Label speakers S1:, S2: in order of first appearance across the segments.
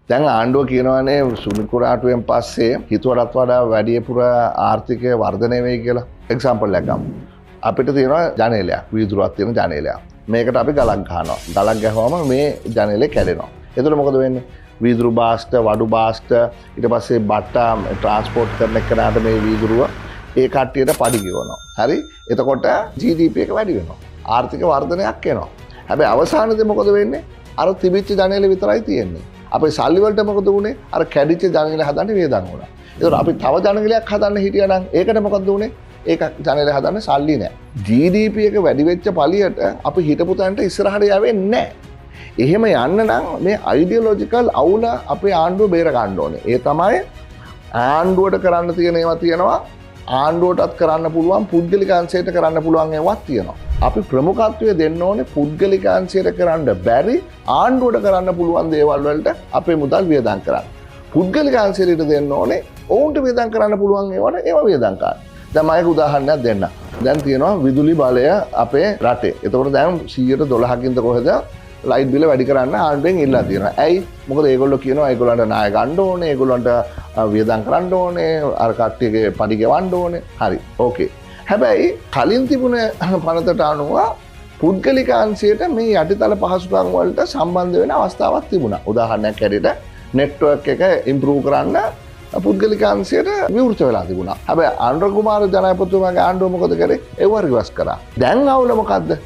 S1: දැන් ආණ්ඩුව කියනවානේ සුනිකුරාටුවෙන් පස්සේ හිතුවටත් වඩා වැඩිපුර ආර්ථිකය වර්ධනය වෙයි කියලා. එක්සාම්පල් එකක් ගමු. අපිට තියෙනවා ජනේලයක්, වීදුරුවක් තියෙන ජනේලයක්. මේකට අපි ගලක් ගහනවා. ගලක් ගැහුවම මේ ජනේලේ කැඩෙනවා. එතකොට මොකද වෙන්නේ? වීදුරු බාස්ට, වඩු බාස්ට, ඊට පස්සේ බට්ටා ට්‍රාන්ස්පෝර්ට් කරන එකනට මේ වීදුරුව ඒ කට්ටියට පඩි ගෙවනවා. හරි? එතකොට GDP එක වැඩි වෙනවා. ආර්ථික වර්ධනයක් එනවා. හැබැයි අවසානයේදී මොකද වෙන්නේ? අර තිබිච්ච ජනේලෙ විතරයි තියෙන්නේ. අපේ සල්ලි වලට මොකද වුනේ? අර කැඩිච්ච ජනේලෙ හදන්න වියදම් වුණා. ඒතකොට අපි තව ජනේලයක් හදන්න හිටියා නම් ඒකට මොකද වුනේ? ඒක ජනේලෙ හදන්න සල්ලි නැහැ. GDP එක වැඩි වෙච්ච පළියට අපි හිටපු තැනට ඉස්සරහට යවෙන්නේ නැහැ. එහෙම යන්න නම් මේ අයිඩියොලොජිකල් අවුල අපේ ආණ්ඩුව බේර ගන්න ඕනේ. ඒ තමයි ආණ්ඩුවට කරන්න තියෙන ඒවා තියෙනවා. ආණ්ඩුවටත් කරන්න පුළුවන් පුද්ගලික අංශයට කරන්න පුළුවන් ඒවාත් තියෙනවා. අපි ප්‍රමුඛත්වය දෙන්න ඕනේ පුද්ගලික අංශයට කරන්න බැරි ආණ්ඩුවට කරන්න පුළුවන් දේවල් වලට අපේ මුදල් වියදම් කරන්න. පුද්ගලික අංශයට දෙන්න ඕනේ ඔවුන්ට වියදම් කරන්න පුළුවන් ඒවට ඒවා වියදම් කරන්න. දැන් මම එක උදාහරණයක් දෙන්නම්. දැන් තියෙනවා විදුලි බලය අපේ රටේ. එතකොට දැන් 112කින්ද කොහෙද ලයිට් බිල වැඩි කරන්න ආණ්ඩුවෙන් ඉල්ලා තියෙනවා. ඇයි? මොකද ඒගොල්ලෝ කියනවා ඒගොල්ලන්ට ණය ගන්න ඕනේ, ඒගොල්ලන්ට වියදම් කරන්න ඕනේ, අර කට්ටියගේ පඩි ගෙවන්න ඕනේ. හරි. ඕකේ. හැබැයි කලින් තිබුණ පනතට අනුව පුද්ගලික අංශයට මේ යටිතල පහසුකම් වලට සම්බන්ධ වෙන අවස්ථාවක් තිබුණා. උදාහරණයක් ඇරෙට නෙට්වර්ක් එක ඉම්ප්‍රූව් කරන්න පුද්ගලික අංශයට විවෘත වෙලා තිබුණා. හැබැයි ආණ්ඩු කුමාර ජනාධිපතිතුමාගේ ආණ්ඩුව මොකද කරේ? ඒව රිවර්ස් කරා. දැන් අවුල මොකද්ද?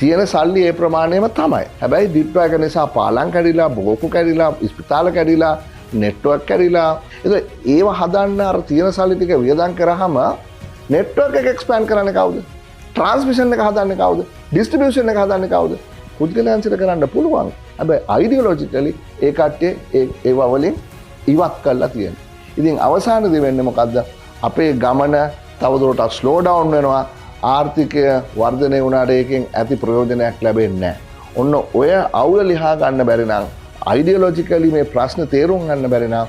S1: තියෙන සල්ලි ඒ ප්‍රමාණයම තමයි. හැබැයි දිට්වැග නිසා පාලම් කැඩිලා, බෝකු කැඩිලා, ස්පිතාල කැඩිලා, නෙට්වර්ක් කැඩිලා. ඒක ඒව හදන්න අර තියෙන සල්ලි ටික වියදම් කරාම නෙට්වර්ක් එක එක්ස්පෑන්ඩ් කරන්නේ කවුද? ට්‍රාන්ස්මිෂන් එක හදන්නේ කවුද? ඩිස්ට්‍රිබියුෂන් එක හදන්නේ කවුද? පුද්ගලයන්ට කරන්න පුළුවන්. හැබැයි අයිඩියොලොජිකලි ඒ කට්ටිය ඒව වලින් ඉවත් කරලා තියෙනවා. ඉතින් අවසානයේදී වෙන්නේ මොකද්ද? අපේ ගමන තවදුරටත් ස්ලෝ ඩවුන් වෙනවා. ආර්ථිකය වර්ධනය වුණාට ඒකෙන් ඇති ප්‍රයෝජනයක් ලැබෙන්නේ නැහැ. ඔන්න ඔය අවුල ලිහා ගන්න බැරි නම් අයිඩියොලොජිකලි මේ ප්‍රශ්න තේරුම් ගන්න බැරි නම්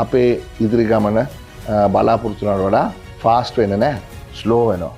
S1: අපේ ඉදිරි ගමන බලාපොරොත්තු වුණාට වඩා ෆාස්ට් වෙන්නේ නැහැ. ස්ලෝ වෙනවා.